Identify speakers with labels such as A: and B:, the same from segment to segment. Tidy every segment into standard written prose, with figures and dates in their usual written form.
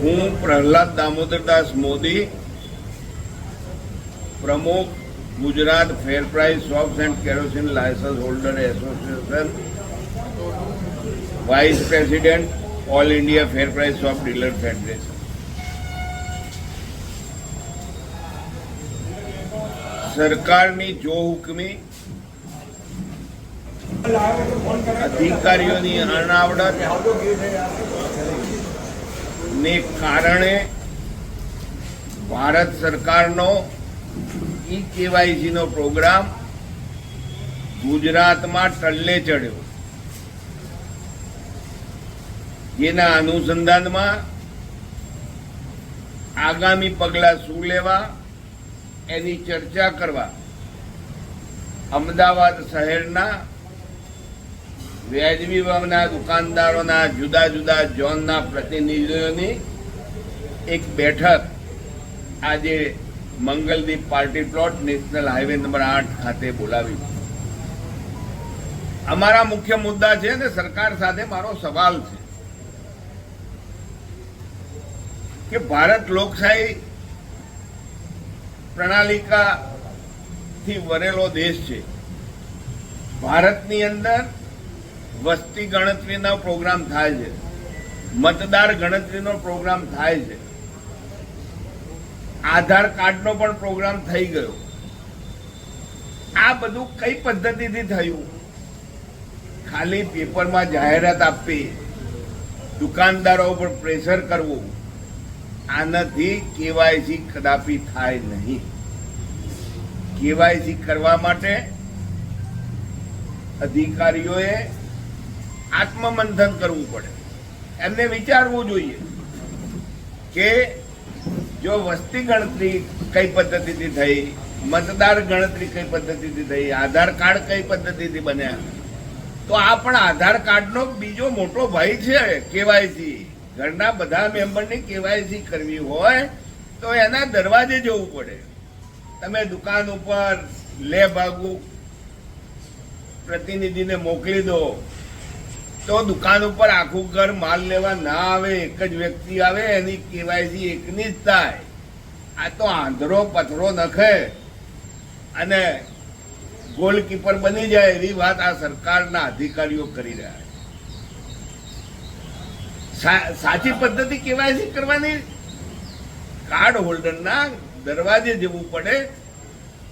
A: હું પ્રહલાદ દામોદરદાસ મોદી, પ્રમુખ Gujarat fair price shops and kerosene licence holder association, vice president all India fair price shop dealer federation. સરકારની જો હુકમી, અધિકારીઓની અનાવડત ને કારણે ભારત સરકારનો ઈ-કેવાયસી નો પ્રોગ્રામ ગુજરાતમાં ટલ્લે ચડ્યો, જેના અનુસંધાનમાં આગામી પગલાં શું લેવા એની ચર્ચા કરવા અમદાવાદ શહેરના વ્યાજબી ભાવના દુકાનદારોના જુદા જુદા ઝોનના પ્રતિનિધિઓની એક બેઠક આજે Mangaldeep party plot national highway number 8 ખાતે બોલાવી. અમારા મુખ્ય મુદ્દા છે અને સરકાર સાથે મારો સવાલ છે કે ભારત લોકશાહી પ્રણાલિકાથી વરેલો દેશ છે. ભારતની અંદર વસ્તી ગણતરીનો પ્રોગ્રામ થાય છે, મતદાર ગણતરીનો પ્રોગ્રામ થાય છે, આધાર કાર્ડનો પણ પ્રોગ્રામ થઈ ગયો. આ બધું કઈ પદ્ધતિથી થયું? ખાલી પેપરમાં જાહેરાત આપવી, દુકાનદારો પર પ્રેશર કરવું, આનાથી કેવાયસી કદાપી થાય નહીં. કેવાયસી કરવા માટે અધિકારીઓએ આત્મમંથન કરવું પડે. એમને વિચારવું જોઈએ કે જો વસ્તી ગણતરી કઈ પદ્ધતિથી થઈ, મતદાર ગણતરી કઈ પદ્ધતિથી થઈ, આધાર કાર્ડ કઈ પદ્ધતિથી બન્યા, તો આ પણ આધાર કાર્ડનો બીજો મોટો ભાઈ છે કેવાયસી. ઘરના બધા મેમ્બરની કેવાયસી કરવી હોય તો એના દરવાજે જવું પડે. તમે દુકાન ઉપર લે ભાગુ પ્રતિનિધિને મોકલી દો તો દુકાન ઉપર આખું ઘર માલ લેવા ના આવે, એક જ વ્યક્તિ આવે, એની કેવાયસી એકની જ થાય. આ તો આંધળો પથરો નખે અને ગોલકીપર બની જાય એવી વાત આ સરકારના અધિકારીઓ કરી રહ્યા છે. સાચી પદ્ધતિ કેવાયસી કરવાની કાર્ડ હોલ્ડરના દરવાજે જવું પડે,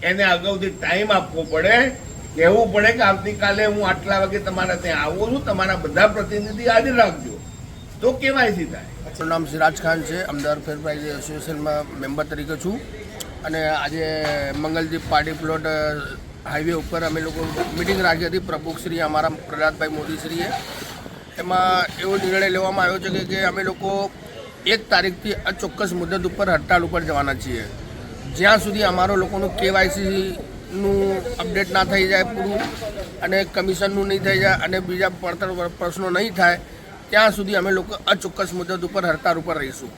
A: એને અગાઉથી ટાઈમ આપવો પડે, કહેવું પડે કે આવતીકાલે હું આટલા વાગે તમારા ત્યાં આવું છું, તમારા બધા પ્રતિનિધિ હાજર રાખજો, તો કેવાયસી થાય.
B: મારું નામ સિરાજ ખાન છે, અમદાવાદ ફેર પ્રાઇસ એસોસિએશનમાં મેમ્બર તરીકે છું. અને આજે મંગલદીપ પાર્ટી પ્લોટ હાઈવે ઉપર અમે લોકો મિટિંગ રાખી હતી પ્રમુખશ્રી અમારા પ્રહલાદભાઈ મોદીશ્રીએ. એમાં એવો નિર્ણય લેવામાં આવ્યો છે કે અમે લોકો 1 તારીખથી અચોક્કસ મુદત ઉપર હડતાળ ઉપર જવાના છીએ, જ્યાં સુધી અમારો લોકોનું કેવાયસીનું અપડેટ ના થઈ જાય પૂરું, અને કમિશનનું નહીં થઈ જાય, અને બીજા પડતર પ્રશ્નો નહીં થાય ત્યાં સુધી અમે લોકો અચોક્કસ મુદત ઉપર હડતાળ ઉપર રહીશું.